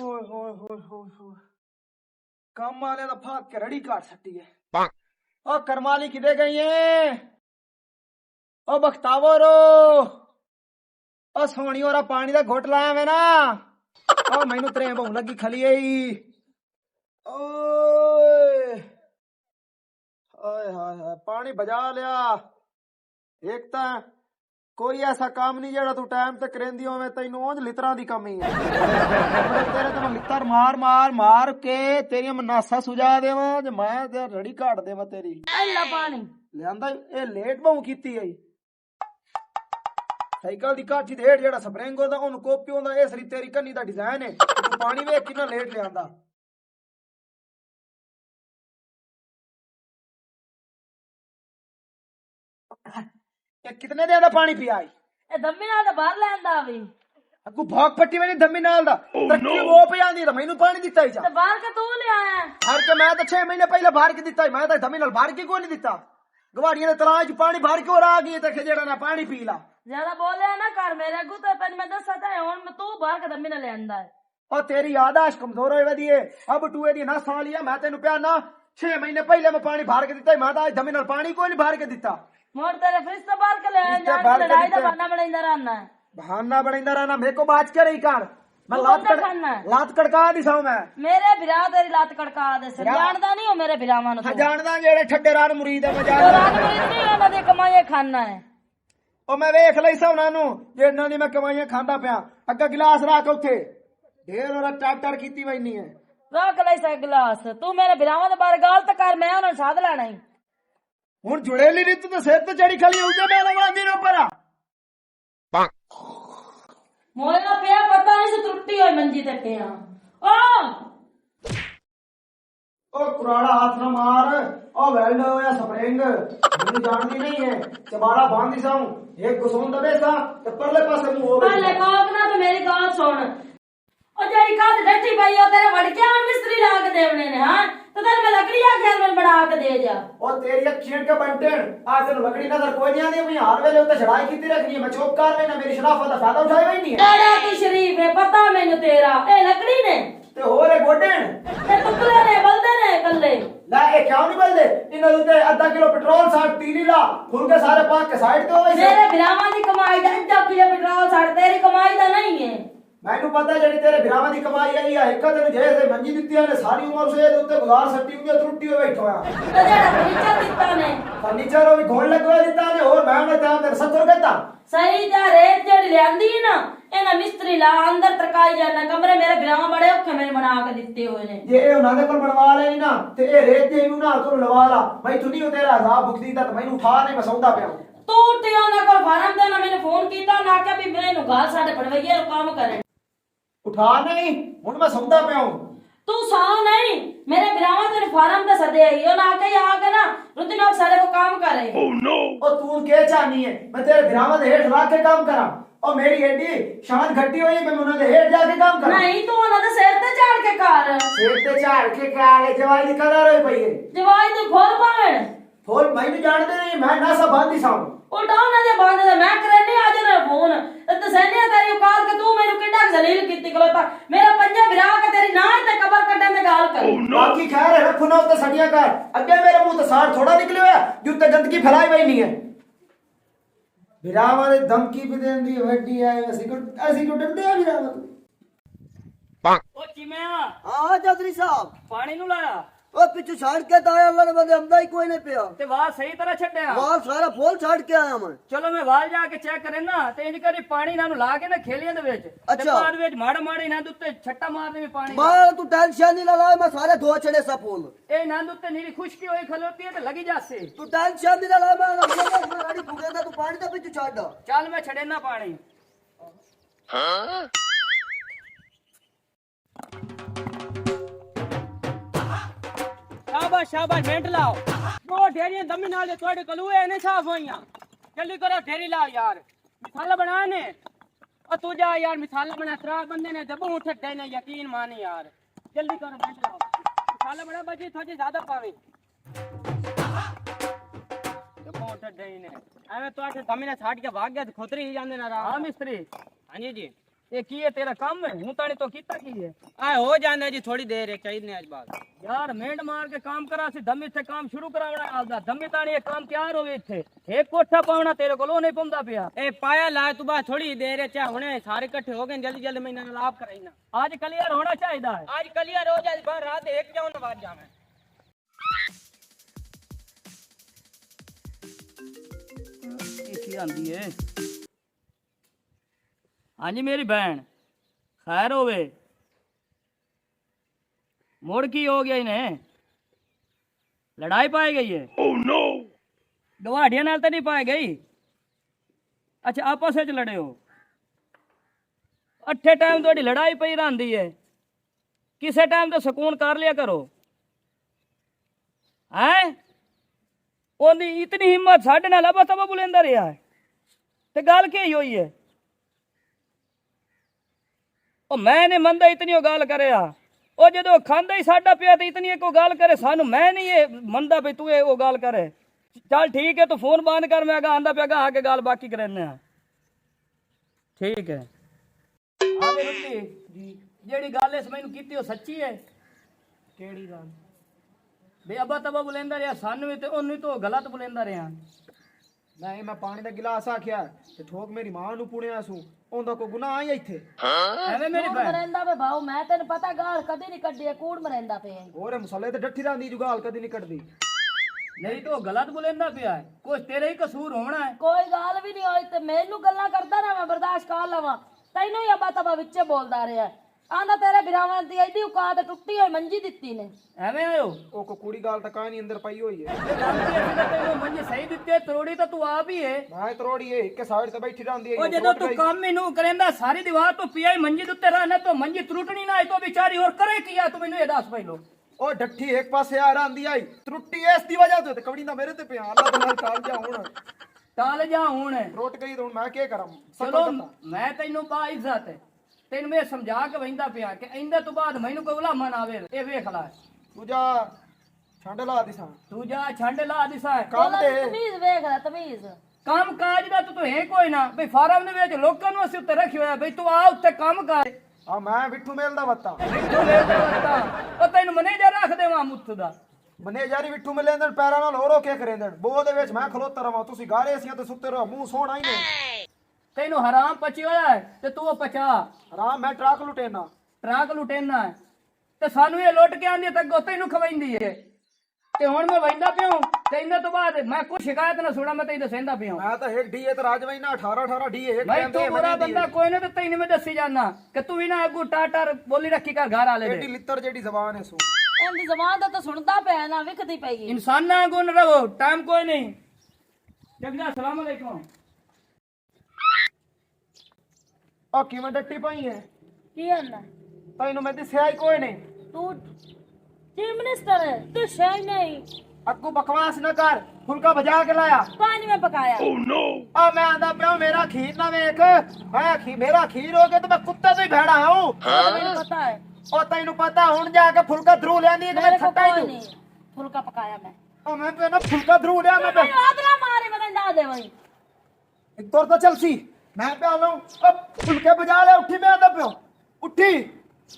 ਓਏ ਹੋਏ ਹੋਏ ਹੋਏ ਹੋਏ ਕੰਮ ਵਾਲੇ ਦਾ ਫਾਕ ਕੇ ਰੜੀ ਕਾਟ ਸੱਟੀ ਹੈ ਓ ਕਰਮਾਲੀ ਕਿਦੇ ਗਈ ਏ ਓ ਬਖਤਾਵਰੋ ਓ ਸੋਹਣੀ ਹੋਰਾ ਪਾਣੀ ਦਾ ਘੁੱਟ ਲਾਇਆ ਮੈਂ ਨਾ ਓ ਮੈਨੂੰ ਤਰੇ ਬਹੁ ਲੱਗੀ ਖਲੀ ਈ ਓਏ ਹਾਏ ਹਾਏ ਹਾਏ ਪਾਣੀ ਬਜਾ ਲਿਆ ਇੱਕ ਤਾਂ कोई ऐसा काम नहीं जेड़ा तू टाइम ते करेंदी होवे तैनू ओंज लितरा दी कमी है तेरे ते मैं लितर मार मार मार के तेरी मनासा सुझा देवां जे मैं ते रड़ी काट देवां तेरी अल्लाह पानी लियांदा ए लेट बहु कीती है साइकिल दी काठी दे जेड़ा स्प्रिंग होंदा ओनु कॉपी होंदा इस री तेरी कन्नी दा डिजाइन है तू पानी वेख किन्ना लेट लियांदा कितने देर दा पानी पिया ए दम्मी नाल बाहर लैंदा वी अगू भाग पट्टी में धम्मी नाल दा तरक्की वो पे आंदी ता मैनू पानी दिता ही जा ते बाहर के तू ले आया हर के मैं तो 6 महीने पहले बाहर के दिता मैं तो धम्मी नाल बाहर के को नहीं दिता गवाड़ियां दे तलाश पानी बाहर के और आ गई ते जेड़ा ना पानी पी ला ज्यादा बोले ना कर मेरे अगू तो तन मैं दसा ता हुन मैं तू बाहर के दम्मी नाल लैंदा है और तेरी यादाश्त कमजोर होई वदी है अब टूए दी ना सा लिया मैं तेनू प्या ना 6 महीने पहले मैं पानी बाहर के दिता मैं तो आज धम्मी नाल पानी को नहीं बाहर के दिता मोर तेरे फ्रिज से बाहर के ले आया लड़ाई दा बहाना बनाइंदा रहना है बहाना बनाइंदा रहना मेरे को बात कर रही कर मैं लात कड़का दिसाऊं मैं मेरे बिरा तेरी लात कड़का दे से जानदा नहीं हो मेरे बिरावां नु हां जानदा जेड़े ठड्डे रान मुरीद है मैं जानदा रान मुरीद नहीं ओना दे कमाईए खाना है ओ मैं वेख लई सा उना नु जेना दी मैं कमाईए खांदा पिया अग्गा गिलास रख उथे ढेर और टाटर कीती वैनी है रख लई सा गिलास तू मेरे बिरावां दे बारे गाल त कर मैं ओना साध लेना ही ਹੁਣ ਜੁੜੇਲੀ ਰਿੱਤ ਤੇ ਸਿਰ ਤੇ ਚੜੀ ਖਲੀ ਉੱਤੇ ਮੈਂ ਲਵਾਂਦੀ ਨਾ ਪਰਾ ਮੋਏ ਨਾ ਪਿਆ ਪਤਾ ਨਹੀਂ ਸੀ ਤਰੁੱਟੀ ਹੋਈ ਮੰਜੀ ਤੇ ਪਿਆ ओ कुराड़ा हाथ ना मार ओ वेल्ड होया स्प्रिंग ਮੈਨੂੰ ਜਾਣਦੀ ਨਹੀਂ ਹੈ ਚਬਾੜਾ ਬਾਂਧੀ ਸਾਂ ਇੱਕ ਗੁਸੋਂ ਦਵੇ ਸਾਂ ਤੇ ਪਰਲੇ ਪਾਸੇ ਮੂੰਹ ਹੋਵੇ ਪਹਿਲੇ ਕੋਕ ਨਾ ਤੇ ਮੇਰੀ ਗੱਲ ਸੁਣ ਉਹ ਜਿਹੜੀ ਕਾਦ ਡੱਠੀ ਪਈ ਉਹ ਤੇਰੇ ਵੜਕਿਆਂ ਮਿਸਤਰੀ ਲਾ ਕੇ ਦੇਵਣੇ ਨੇ ਹਾਂ तो तेरे में लकड़ी आके में बना के दे जा और तेरी अखियां के बनटेन आज तेन लकड़ी नजर कोई नहीं आती मैं हार वेले उते चढ़ाई कीती रखनी है मैं चौकार में ना मेरी शराफत दा फायदा उठाया ही नहीं है तेरा की शरीफ है पता मैनू तेरा ए लकड़ी ने ते होरे गोडेन ते टुकड़े ने बलदे ने कल्ले ला ए क्यों नहीं बलदे इन्हां उते आधा किलो पेट्रोल साठ तीली ला फुल के सारे पाक के साइड ते होवे मेरे बिरावां दी कमाई दा आधा किलो पेट्रोल साठ तेरी कमाई दा नहीं है मैनू पता जेडी तेरे बिरावां दी कमाई आई है एक दिन जे से मंजी दित्ती ने सारी उम्र से उत्ते गुजार सट्टी हुई त्रुट्टी होई बैठो आ ते जेड़ा फर्नीचर दित्ता ने फर्नीचर भी घोल लगवा दित्ता ने और मैं ने तेरे 70 कहता सही जा रेत जेड़ी लेंदी ना एना मिस्त्री ला अंदर तरकाई जाना कमरे मेरे बिरावां बड़े औखे मैंने बना के दित्ते हुए ने ये उना दे कोल बनवा लेनी ना ते ए रेत दे नु ना तो लवा ला भाई तू नहीं तेरा हिसाब बुक दीता तो मैनू उठा नहीं मैं सौदा पिया तू टिया ना कोल फारम दे ना मैंने फोन कीता ना के भी मैनू गाल साडे बनवैया नु काम करे उठा नहीं हुन मैं सौदा पिया हूं तू साव नहीं मेरे बिरावा तेरे फार्म पे सदे आई ओ ना के ना रुदिन और सारे को काम करे ओह नो ओ तू के चाहनी है मैं तेरे बिरावा दे हेठ रख के काम करा ओ मेरी एडी शान घटी हुई मैं उना दे हेठ जाके काम करा नहीं तू उना दे सिर ते चढ़ के कर सिर ते चढ़ के कर जवाई दी कदर होई पई है जवाई दी फुल पावे फुल मैं भी जानदे नहीं मैं ना सब बांधी सा उल्टा ना दे बांध दे मैं करने आज ना फोन ते सैनिया तेरी औकात के तू मेनू किड्डा जलील कीती कलोता मेरा पंजा बिरा के तेरी ना ते कबर कड्डे में गाल कर बाकी खैर है रखना उते सड़िया कर अगे मेरे मुंह ते साड़ थोड़ा निकले है जो ते गंदगी फैलाई हुई नहीं है बिरावा ने धमकी भी देंदी वड्डी है ऐसी को डरदे है बिरावा ओ चिमया हां चौधरी साहब पानी नु लाया ओ पिछू छाड़ के तो आया अल्लाह ने बंदे हमदा ही कोई नहीं पिया ते वाल सही तरह छड्या वाल सारा फुल छाड़ के आया मैं चलो मैं वाल जाके चेक करे ना ते इंज करी पानी नानु ला के ना खेलियां दे विच ते बाद विच माड़ा माड़ी ना दुत्ते छट्टा मारने में पानी बाल तू टेंशन नहीं ला मैं सारे धो छड़े सब फूल ए ना दुत्ते नीरी खुशकी होई खलोती है ते लगी जासे तू टेंशन नहीं ला मैं गाड़ी फुगेगा तू पानी तो पिछू छाड़ दो चल मैं छड़े ना पानी हां शाबाश शाबाश मेंट लाओ दो ढेरियां दमी नाल दे तोड़े कलूए ने साफ होइयां जल्दी करो ढेरी लाओ यार मसाला बनाने और तू जा यार मसाला बना त्रा बंदे ने जब उठ ठड्डे ने यकीन माने यार जल्दी करो मेंट लाओ मसाला बड़ा बची थोड़ी ज्यादा पावे जब उठ ठड्डे ने एवे तो आठ दमी ने छाट के भाग गया खोतरी ही जांदे ना हां मिस्त्री हां जी ਇਹ ਕੀ ਹੈ ਤੇਰਾ ਕੰਮ ਹੈ ਹੂੰ ਤਾਣੇ ਤੋਂ ਕੀਤਾ ਕੀ ਹੈ ਆ ਹੋ ਜਾਂਦਾ ਜੀ ਥੋੜੀ ਦੇਰ ਹੈ ਚਾਹੀਦੇ ਅੱਜ ਬਾਅਦ ਯਾਰ ਮਿੰਟ ਮਾਰ ਕੇ ਕੰਮ ਕਰਾ ਸੀ ਦਮ ਇੱਥੇ ਕੰਮ ਸ਼ੁਰੂ ਕਰਾਉਣਾ ਆਪਦਾ ਦਮੀ ਤਾਣੀ ਇਹ ਕੰਮ ਤਿਆਰ ਹੋਵੇ ਇੱਥੇ ਇੱਕ ਕੋਠਾ ਪਾਉਣਾ ਤੇਰੇ ਕੋਲ ਉਹ ਨਹੀਂ ਪਾਉਂਦਾ ਪਿਆ ਇਹ ਪਾਇਆ ਲਾ ਤੂੰ ਬਾਅਦ ਥੋੜੀ ਦੇਰ ਹੈ ਚਾ ਹੁਣੇ ਸਾਰੇ ਇਕੱਠੇ ਹੋ ਗਏ ਜਲਦੀ ਜਲਦੀ ਮੈਂ ਇਹਨਾਂ ਨਾਲ ਆਪ ਕਰਾਈਨਾ ਅੱਜ ਕਲੀਅਰ ਹੋਣਾ ਚਾਹੀਦਾ ਹੈ ਅੱਜ ਕਲੀਅਰ ਹੋ ਜਾਏ ਬਾਹਰ ਰਾਤ 1 ਜਾਉਂ ਨਾ ਬਾਅਦ ਜਾਵੇਂ ਕੀ ਆਂਦੀ ਏ ਹਾਂਜੀ ਮੇਰੀ ਭੈਣ ਖੈਰ ਹੋਵੇ ਮੁੜ ਕੀ ਹੋ ਗਿਆ ਇਹਨੇ ਲੜਾਈ ਪਾਈ ਗਈ ਹੈ ਓ ਨੋ ਗਵਾਡੀਆਂ ਨਾਲ ਤਾਂ ਨਹੀਂ ਪਾਈ ਗਈ ਅੱਛਾ ਆਪਸ ਵਿੱਚ ਲੜੇ ਹੋ ਅੱਠੇ ਟਾਈਮ ਤੁਹਾਡੀ ਲੜਾਈ ਪਈ ਰਹਿੰਦੀ ਹੈ ਕਿਸੇ ਟਾਈਮ ਤਾਂ ਸਕੂਨ ਕਰ ਲਿਆ ਕਰੋ ਹੈ ਉਹਦੀ ਇਤਨੀ ਹਿੰਮਤ ਸਾਡੇ ਨਾਲ ਅਬਾ ਤਬਾ ਬੁਲੰਦਾ ਰਿਹਾ ਤੇ ਗੱਲ ਕੀ ਹੋਈ ਹੈ ਉਹ ਮੈਂ ਨਹੀਂ ਮੰਨਦਾ ਇਤਨੀ ਉਹ ਗੱਲ ਕਰਿਆ ਉਹ ਜਦੋਂ ਖਾਂਦਾ ਹੀ ਸਾਡਾ ਪਿਆ ਤੇ ਇਤਨੀ ਕੋਈ ਗੱਲ ਕਰੇ ਸਾਨੂੰ ਮੈਂ ਨਹੀਂ ਇਹ ਮੰਨਦਾ ਵੀ ਤੂੰ ਇਹ ਉਹ ਗੱਲ ਕਰੇ ਚੱਲ ਠੀਕ ਹੈ ਤੂੰ ਫੋਨ ਬੰਦ ਕਰ ਮੈਂ ਆਂਦਾ ਪਿਆ ਆ ਕੇ ਗੱਲ ਬਾਕੀ ਕਰਨੇ ਆ ਠੀਕ ਹੈ ਆਵੇ ਰੁੱਤੀ ਜੀ ਜਿਹੜੀ ਗੱਲ ਇਸ ਮੈਨੂੰ ਕੀਤੀ ਉਹ ਸੱਚੀ ਹੈ ਕਿਹੜੀ ਗੱਲ ਬੇ ਅਬਾ ਤਬਾ ਬੁਲੰਦਾ ਰਿਹਾ ਸਾਨੂੰ ਵੀ ਤੇ ਉਹਨੂੰ ਤੋਂ ਗਲਤ ਬੁਲੰਦਾ ਰਿਹਾ ਨਹੀਂ ਮੈਂ ਪਾਣੀ ਦਾ ਗਿਲਾਸ ਆਖਿਆ ਤੇ ਠੋਕ ਮੇਰੀ ਮਾਂ ਨੂੰ ਪੁਣਿਆ ਸੂ ਉਹਦਾ ਕੋਈ ਗੁਨਾਹ ਹੀ ਇੱਥੇ ਐਵੇਂ ਮੇਰੀ ਕੂੜ ਭੈਣ ਮਰੈਂਦਾ ਵੇ ਭਾਉ ਮੈਂ ਤੈਨੂੰ ਪਤਾ ਗਾਲ ਕਦੀ ਨਹੀਂ ਕੱਢੀ ਕੂੜ ਮਰੈਂਦਾ ਪਿਆ ਹੋਰੇ ਮਸਾਲੇ ਤੇ ਡੱਠੀ ਰਹਿੰਦੀ ਜੁਗਾਲ ਕਦੀ ਨਹੀਂ ਕੱਢਦੀ ਨਹੀਂ ਤਾਂ ਗਲਤ ਬੁਲੰਦਾ ਪਿਆ ਹੈ ਕੁਛ ਤੇਰੇ ਹੀ ਕਸੂਰ ਹੋਣਾ ਹੈ ਕੋਈ ਗੱਲ ਵੀ ਨਹੀਂ ਹੋਈ ਤੇ ਮੈਨੂੰ ਗੱਲਾਂ ਕਰਦਾ ਨਾ ਮੈਂ ਬਰਦਾਸ਼ਤ ਕਰ ਲਵਾਂ ਤੈਨੂੰ ਹੀ ਅਬਾ ਤਬਾ ਵਿੱਚੇ ਬੋਲਦਾ ਰਿਹਾ ਆਂਦਾ ਤੇਰੇ ਬਿਰਾਵਾਂ ਦੀ ਐਡੀ ਔਕਾਤ ਟੁੱਟੀ ਹੋਈ ਮੰਜੀ ਦਿੱਤੀ ਨੇ ਐਵੇਂ ਆਇਓ ਉਹ ਕੋ ਕੁੜੀ ਗੱਲ ਤਾਂ ਕਾਹ ਨਹੀਂ ਅੰਦਰ ਪਈ ਹੋਈ ਹੈ ਤੈਨੂੰ ਮੰਜੇ ਸਹੀ ਦਿੱਤੇ ਤਰੋੜੀ ਤਾਂ ਤੂੰ ਆਪ ਹੀ ਹੈ ਮੈਂ ਤਰੋੜੀ ਏ ਇੱਕ ਸਾਈਡ ਤੇ ਬੈਠੀ ਰਹਿੰਦੀ ਏ ਉਹ ਜਦੋਂ ਤੂੰ ਕੰਮ ਇਹਨੂੰ ਕਰੇਂਦਾ ਸਾਰੀ ਦੀਵਾਰ ਤੋਂ ਪਿਆ ਹੀ ਮੰਜੀ ਦੇ ਉੱਤੇ ਰਹਿਣਾ ਤਾਂ ਮੰਜੀ ਤਰੁੱਟਣੀ ਨਾ ਇਹ ਤੋਂ ਵਿਚਾਰੀ ਹੋਰ ਕਰੇ ਕੀ ਆ ਤੂੰ ਮੈਨੂੰ ਇਹ ਦੱਸ ਪਹਿਲੋ ਉਹ ਡੱਠੀ ਇੱਕ ਪਾਸੇ ਆ ਰਹਿੰਦੀ ਆਈ ਤਰੁੱਟੀ ਇਸ ਦੀ ਵਜ੍ਹਾ ਤੋਂ ਤੇ ਕਵੜੀ ਦਾ ਮੇਰੇ ਤੇ ਪਿਆ ਅੱਲਾ ਦੇ ਨਾਲ ਕਾਲ ਜਾ ਹੁਣ ਟਾਲ ਜਾ ਹੁਣ ਰੁੱਟ ਗਈ ਤੇ ਹੁਣ ਮੈਂ ਕੀ ਕਰਾਂ ਚਲੋ ਮੈਂ ਤੈਨੂੰ ਬਾ ਇੱਜ਼ਤ ਹੈ ਤੈਨੂੰ ਮੈਂ ਸਮਝਾ ਕੇ ਵਹਿੰਦਾ ਪਿਆ ਕਿ ਇਹਦੇ ਤੋਂ ਬਾਅਦ ਮੈਨੂੰ ਕੋਈ ਉਲਾਮਾ ਨਾ ਆਵੇ ਇਹ ਵੇਖ ਲੈ ਤੂੰ ਜਾ ਛੰਡ ਲਾ ਦਿਸਾਂ ਤੂੰ ਜਾ ਛੰਡ ਲਾ ਦਿਸਾ ਕੰਮ ਦੇ ਤਮੀਜ਼ ਵੇਖ ਲੈ ਤਮੀਜ਼ ਕੰਮ ਕਾਜ ਦਾ ਤੂੰ ਹੈ ਕੋਈ ਨਾ ਬਈ ਫਾਰਮ ਦੇ ਵਿੱਚ ਲੋਕਾਂ ਨੂੰ ਅਸੀਂ ਉੱਤੇ ਰੱਖਿਆ ਹੋਇਆ ਬਈ ਤੂੰ ਆ ਉੱਤੇ ਕੰਮ ਕਰ ਆ ਮੈਂ ਬਿੱਠੂ ਮੇਲ ਦਾ ਵੱਤਾ ਉਹ ਤੈਨੂੰ ਮੈਨੇਜਰ ਰੱਖ ਦੇਵਾਂ ਮੁੱਤ ਦਾ ਮੈਨੇਜਰ ਬਿੱਠੂ ਮੇਲੇ ਦੇ ਪੈਰਾਂ ਨਾਲ ਹੋਰੋ ਕੇ ਕਰੇਂਦੇ ਬੋ ਦੇ ਵਿੱਚ ਮੈਂ ਖਲੋਤਾ ਰਵਾਂ ਤੁਸੀਂ ਗਾਰੇ ਸੀਆਂ ਤੇ ਸੁੱਤੇ ਰਹੋ ਮੂੰਹ ਸੋਹਣਾ ਹੀ ਨੇ ਤੈਨੂੰ ਹਰਾਮ ਪਚੀ ਹੋਇਆ ਹੈ ਤੇ ਤੂੰ ਉਹ ਪਚਾ ਆਰਾਮ ਮੈਂ ਟਰੱਕ ਲੁਟੇਨਾ ਟਰੱਕ ਲੁਟੇਨਾ ਹੈ ਤੇ ਸਾਨੂੰ ਇਹ ਲੁੱਟ ਕੇ ਆਂਦੀ ਤੇ ਅੱਗੋਂ ਤੈਨੂੰ ਖਵਾਈਂਦੀ ਏ ਤੇ ਹੁਣ ਮੈਂ ਵੈਂਦਾ ਪਿਆ ਤੇ ਇਹਨਾਂ ਤੋਂ ਬਾਅਦ ਮੈਂ ਕੋਈ ਸ਼ਿਕਾਇਤ ਨਾ ਸੁਣਾ ਮੈਂ ਤੈਨੂੰ ਦੱਸਦਾ ਪਿਆ ਮੈਂ ਤਾਂ ਇੱਕ ਡੀਏ ਤੇ ਰਾਜਵਾਈ ਨਾ 18 ਡੀਏ ਇੱਕ ਮੈਂ ਤੂੰ ਬੁਰਾ ਬੰਦਾ ਕੋਈ ਨਹੀਂ ਤੇ ਤੈਨੂੰ ਮੈਂ ਦੱਸੀ ਜਾਨਾ ਕਿ ਤੂੰ ਵੀ ਨਾ ਅੱਗੂ ਟਾਟਰ ਬੋਲੀ ਰੱਖੀ ਕਰ ਘਰ ਵਾਲੇ ਐਡੀ ਦੇ ਲਿੱਤਰ ਜਿਹੜੀ ਜ਼ਬਾਨ ਹੈ ਸੋ ਇਹਦੀ ਜ਼ਬਾਨ ਦਾ ਤਾਂ ਸੁਣਦਾ ਪਿਆ ਨਾ ਵਿਖਦੀ ਪਈ ਇਨਸਾਨਾਂ ਅੱਗੂ ਨਾ ਰਹੋ ਟਾਈਮ ਕੋਈ ਨਹੀਂ ਜਗਦਾ ਸਲਾਮ ਅਲੈਕੁਮ ਆ ਕਿਵੇਂ ਡੱਟੀ ਪਈ ਹੈ ਕੀ ਆਂਦਾ ਤੈਨੂੰ ਮੈਂ ਦੱਸਿਆ ਹੀ ਕੋਈ ਨਹੀਂ ਤੂੰ ਚੀਫ ਮਿਨਿਸਟਰ ਹੈ ਤੂੰ ਸ਼ਾਇ ਨਹੀਂ ਅੱਗੂ ਬਕਵਾਸ ਨਾ ਕਰ ਫੁਲਕਾ ਭਜਾ ਕੇ ਲਾਇਆ ਪਾਣੀ ਮੈਂ ਪਕਾਇਆ ਆ ਮੈਂ ਆਂਦਾ ਪਿਆ ਮੇਰਾ ਖੀਰ ਨਾ ਵੇਖ ਮੇਰਾ ਖੀਰ ਹੋ ਗਿਆ ਤੇ ਮੈਂ ਕੁੱਤੇ ਤੋਂ ਹੀ ਭੈੜਾ ਹਾਂ ਮੈਨੂੰ ਪਤਾ ਹੈ ਉਹ ਤੈਨੂੰ ਪਤਾ ਹੁਣ ਜਾ ਕੇ ਫੁਲਕਾ ਧਰੂ ਲਿਆਂਦੀ ਤੇ ਮੈਂ ਮੇਰੇ ਕੋਲ ਛੱਟਾ ਹੀ ਕੋਈ ਦੂੰ ਨਹੀਂ ਫੁਲਕਾ ਪਕਾਇਆ ਮੈਂ ਉਹ ਮੈਂ ਤੇ ਨਾ ਫੁਲਕਾ ਧਰੂ ਲਿਆ ਮੈਂ ਮੈਨੂੰ ਆਦਰਾ ਮਾਰੇ ਮੈਂ ਨਾ ਦੇਵਾਂ ਇੱਕ ਤੁਰ ਤਾਂ ਚੱਲ ਸੀ ਮੈਂ ਪਿਆ ਲਊਂ ਉਹ ਫੁਲਕੇ ਭਜਾ ਲੈ ਉੱਠੀ ਮੈਂ ਆਂਦਾ ਪਿਆ ਉੱਠੀ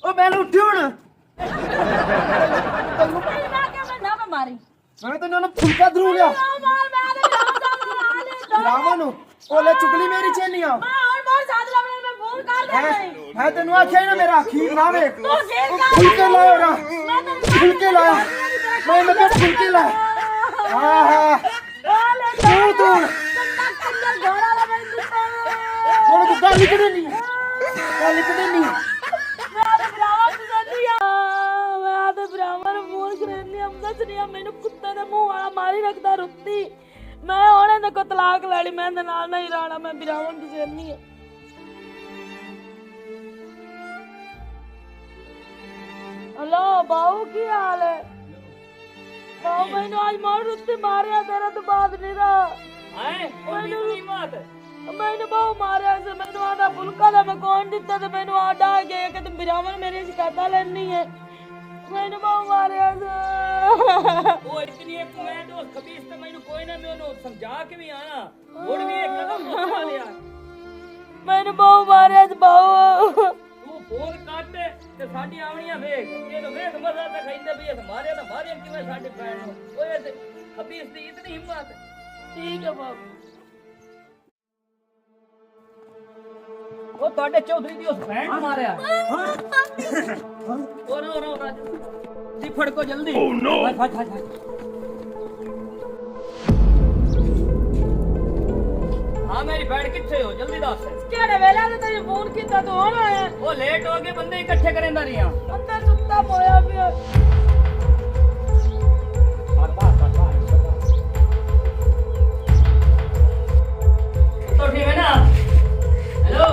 ਉਹ ਮੈਨੂੰ ਉੱਠੀ ਹੁਣ ਤੈਨੂੰ ਮੈਂ ਕਿਹਾ ਮੈਂ ਨਾ ਮਾਰੀ ਮੈਂ ਤੈਨੂੰ ਨਾ ਫੁਲਕਾ ਧਰੂ ਲਿਆ ਮਾਰ ਮੈਂ ਤੇ ਰਾਮ ਦਾ ਮਾਰ ਲਿਆ ਰਾਵਣ ਨੂੰ ਉਹ ਲੈ ਚੁਗਲੀ ਮੇਰੀ ਚੇਲੀਆਂ ਮੈਂ ਹੁਣ ਮਾਰ ਸਾਧ ਲਾ ਮੈਂ ਫੋਨ ਕਰ ਦੇ ਮੈਂ ਤੈਨੂੰ ਆਖਿਆ ਨਾ ਮੇਰਾ ਅਖੀਰ ਨਾ ਵੇਖ ਤੂੰ ਸ਼ੇਰ ਉਹ ਕਰ ਫੁਲਕੇ ਲਾਇਆ ਨਾ ਫੁਲਕੇ ਲਾਇਆ ਮੈਂ ਕਿਹਾ ਫੁਲਕੇ ਲਾ ਆਹਾ ਤੂੰ ਕੰਨਾ ਕੰਨਾ ਘਰ ਵਾਲਾ ਮੈਂ ਦਿੱਤਾ ਹੁਣ ਤੂੰ ਗੱਲ ਕਿਹਦੇ ਨਹੀਂ ਗੱਲ ਕਿਹਦੇ ਨਹੀਂ ਮੈਂ ਤੇ ਬਰਾਵਾ ਪਸੰਦੀ ਆ ਮੈਂ ਤੇ ਬਰਾਵਾ ਨੂੰ ਫੋਨ ਕਰਨੀ ਆ ਦੱਸਣੀ ਆ ਮੈਨੂੰ ਕੁੱਤੇ ਦੇ ਮੂੰਹ ਵਾਲਾ ਮਾਰੀ ਰੱਖਦਾ ਰੁੱਤੀ ਮੈਂ ਹੁਣ ਇਹਦੇ ਕੋ ਤਲਾਕ ਲੈ ਲਈ ਮੈਂ ਇਹਦੇ ਨਾਲ ਨਹੀਂ ਰਹਿਣਾ ਮੈਂ ਬਰਾਵਾ ਨੂੰ ਦੱਸਣੀ ਆ ਹਲੋ ਬਾਉ ਕੀ ਹਾਲ ਹੈ ਬਾਉ ਮੈਨੂੰ ਅੱਜ ਮਾਰ ਰੁੱਤੀ ਮਾਰਿਆ ਤੇਰਾ ਤੋਂ ਬਾਅਦ ਨਹੀਂ ਰਹਾ ਹੈ ਉਹ ਕੀ ਬਾਤ ਮੈਨੂੰ ਬਹੁ ਮਾਰਿਆ ਸੀ ਮੈਨੂੰ ਆਦਾ ਫੁਲਕਾ ਦਾ ਮੈਂ ਕੌਣ ਦਿੱਤਾ ਤੇ ਮੈਨੂੰ ਆਡਾ ਆ ਗਿਆ ਕਿ ਤੂੰ ਬਿਰਾਵਨ ਮੇਰੇ ਸ਼ਿਕਾਇਤਾਂ ਲੈਣੀ ਹੈ ਮੈਨੂੰ ਬਹੁ ਮਾਰਿਆ ਸੀ ਉਹ ਇਤਨੀ ਇੱਕ ਮੈਂ ਦੋਸਤ ਖਬੀਸ ਤੇ ਮੈਨੂੰ ਕੋਈ ਨਾ ਮੈਂ ਉਹਨੂੰ ਸਮਝਾ ਕੇ ਵੀ ਆਇਆ ਹੁਣ ਵੀ ਇੱਕ ਕਦਮ ਉੱਠਾ ਲਿਆ ਮੈਨੂੰ ਬਹੁ ਮਾਰਿਆ ਜੀ ਬਹੁ ਤੂੰ ਫੋਨ ਕੱਟ ਤੇ ਸਾਡੀ ਆਵਣੀਆਂ ਵੇਖ ਇਹਨੂੰ ਵੇਖ ਮਜ਼ਾ ਤਾਂ ਖਾਈਂਦੇ ਵੀ ਇਹ ਮਾਰਿਆ ਤਾਂ ਮਾਰਿਆ ਕਿਵੇਂ ਸਾਡੇ ਭੈਣ ਨੂੰ ਓਏ ਤੇ ਖਬੀਸ ਦੀ ਇਤਨੀ ਹਿੰਮਤ ਠੀਕ ਹੈ ਬਾਬੂ ਉਹ ਤੁਹਾਡੇ ਚੌਧਰੀ ਦੀ ਉਸ ਭੈਣ ਨੂੰ ਮਾਰਿਆ ਉਹ ਰੋ ਰਾਜ ਦੀ ਫੜਕੋ ਜਲਦੀ ਓ ਨੋ ਹਾਂ ਮੇਰੀ ਭੈਣ ਕਿੱਥੇ ਹੋ ਜਲਦੀ ਦੱਸ ਕਿਹੜੇ ਵੇਲੇ ਤੇ ਤੈਨੂੰ ਫੋਨ ਕੀਤਾ ਤੂੰ ਹੁਣ ਆਇਆ ਉਹ ਲੇਟ ਹੋ ਗਏ ਬੰਦੇ ਇਕੱਠੇ ਕਰੇਂਦਾ ਰਹੀਆਂ ਅੰਦਰ ਸੁੱਤਾ ਪੋਇਆ ਪਿਆ तो ठीक है ना हेलो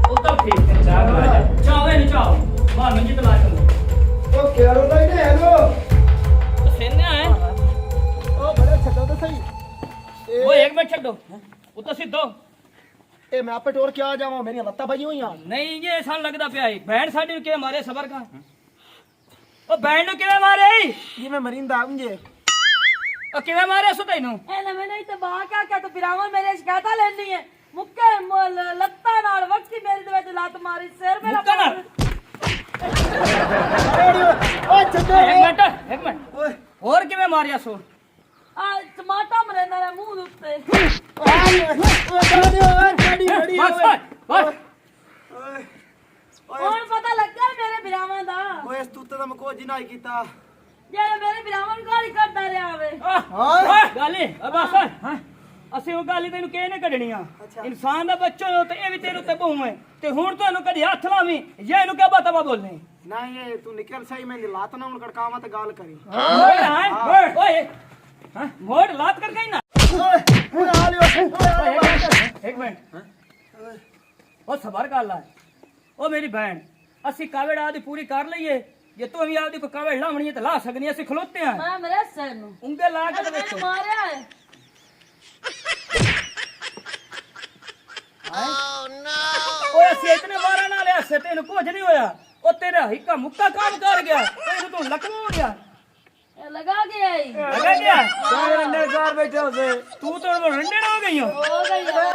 वो तो ठीक है चाव है नहीं चाव मार मुझे तो लाश दो ਉਹ ਕਿਹੜੋ ਲਈ ਨੇ ਹੈਲੋ तो सेने है ਉਹ ਬੜਾ ਛੱਡੋ ਤਾਂ ਸਹੀ वो एक मिनट छो वो तो सीधो ਇਹ ਮੈਂ ਆਪੇ ਟੋਰ ਕੇ ਆ ਜਾਵਾਂ ਮੇਰੀਆਂ ਲੱਤਾਂ ਪਈਆਂ ਹੋਈਆਂ नहीं ये सन लगता पिया बहन साडी के मारे सबर का ओ बहन नु किवे मारे ਜਿਵੇਂ ਮਰਿੰਦਾ ਆਉਂਜੇ ओ किवे मारे सु तैनू ਇਹਨੇ ਮੈਨੂੰ ਇੱਥੇ ਬਾਹਰ ਕਾ ਤੂੰ ਫਿਰਾਵਾਂ ਮੇਰੇ ਸ਼ਿਕਾਇਤਾਂ ਲੈਣੀ ਹੈ ਮੁੱਕੇ ਲੱਤਾਂ ਨਾਲ ਵਕਤੀ ਮੇਰੇ ਦੇ ਵਿੱਚ ਲੱਤ ਮਾਰੀ ਸਿਰ ਮੇਰਾ ਮੁੱਕਾ ਨਾਲ? ਓਏ ਛੱਡੋ एक मिनट ਓਏ और किवे मारिया सु ਆ ਟਮਾਟਾ ਮਰੇਂਦਾ ਨੇ ਮੂੰਹ ਦੇ ਉੱਤੇ बस बस ਹੁਣ ਪਤਾ ਲੱਗਾ ਮੇਰੇ ਫਿਰਾਵਾਂ ਦਾ ਓਏ ਇਸ ਤੂਤੇ ਦਾ ਮਕੋ ਜਿਨਾ ਹੀ ਕੀਤਾ ਜਿਹੜਾ ਮੇਰੇ ਫਿਰਾਵਾਂ ਨੂੰ ਗਾਲੀ ਕਰਦਾ ਰਿਹਾ ਵੇ गाली बस हां ਅਸੀਂ ਉਹ ਗਾਲੀ ਤੈਨੂੰ ਕਿਹਨੇ ਕੱਢਣੀਆਂ ਇਨਸਾਨ ਦਾ ਬੱਚਾ ਹੋ ਤੇ ਇਹ ਵੀ ਤੇਰੇ ਉੱਤੇ ਬਹੂ ਹੈ ਤੇ ਹੁਣ ਤੁਹਾਨੂੰ ਕਦੀ ਹੱਥ ਲਾਵੀਂ ਜਾਂ ਇਹਨੂੰ ਕਿਆ ਬਤਾ ਬੋਲਨੇ ਨਹੀਂ ਇਹ ਤੂੰ ਨਿਕਲ ਸਹੀ ਮੈਂ ਲਾਤ ਨਾ ਹੁਣ ਕੜਕਾਵਾਂ ਤੇ ਗੱਲ ਕਰੀ ਓਏ ਹਾਂ ਮੋੜ ਲਾਤ ਕਰ ਗਈ ਨਾ ਓਏ ਆ ਲਿਓ एक मिनट ਉਹ ਸਬਰ ਕਰ ਲੈ ਉਹ ਮੇਰੀ ਭੈਣ ਅਸੀਂ ਕਾਵੜ ਆਦੀ ਪੂਰੀ ਕਰ ਲਈਏ ਜੇ ਤੂੰ ਵੀ ਆਪਦੀ ਕੋਈ ਕਾਵੜ ਲਾਵਣੀ ਹੈ ਤਾਂ ਲਾ ਸਕਨੀ ਅਸੀਂ ਖਲੋਤੇ ਆ ਮੈਂ ਮੇਰੇ ਸਿਰ ਨੂੰ ਉਂਗਲ ਲਾ ਕੇ ਮੈਨੂੰ ਵੇਖੋ ਮਾਰਿਆ ਹੈ ਓਏ ਅਸੀਂ ਇਤਨੇ ਵਾਰਾਂ ਨਾਲ ਐਸੇ ਤੈਨੂੰ ਕੁਝ ਨਹੀਂ ਹੋਇਆ ਉਹ ਤੇਰਾ ਹਿੱਕਾ ਮੁੱਕਾ ਕੰਮ ਕਰ ਗਿਆ ਤੈਨੂੰ ਤੂੰ ਲਕਵਾ ਹੋ ਗਿਆ ਇਹ ਲਗਾ ਗਿਆ ਹੀ ਲਗਾ ਗਿਆ ਸਾਰੇ ਅੰਦਰ ਘਰ ਬੈਠੇ ਹੋਸੇ ਤੂੰ ਤਾਂ ਰੰਡੇ ਹੋ ਗਈ ਹੋ ਗਈ ਚੰਗਾ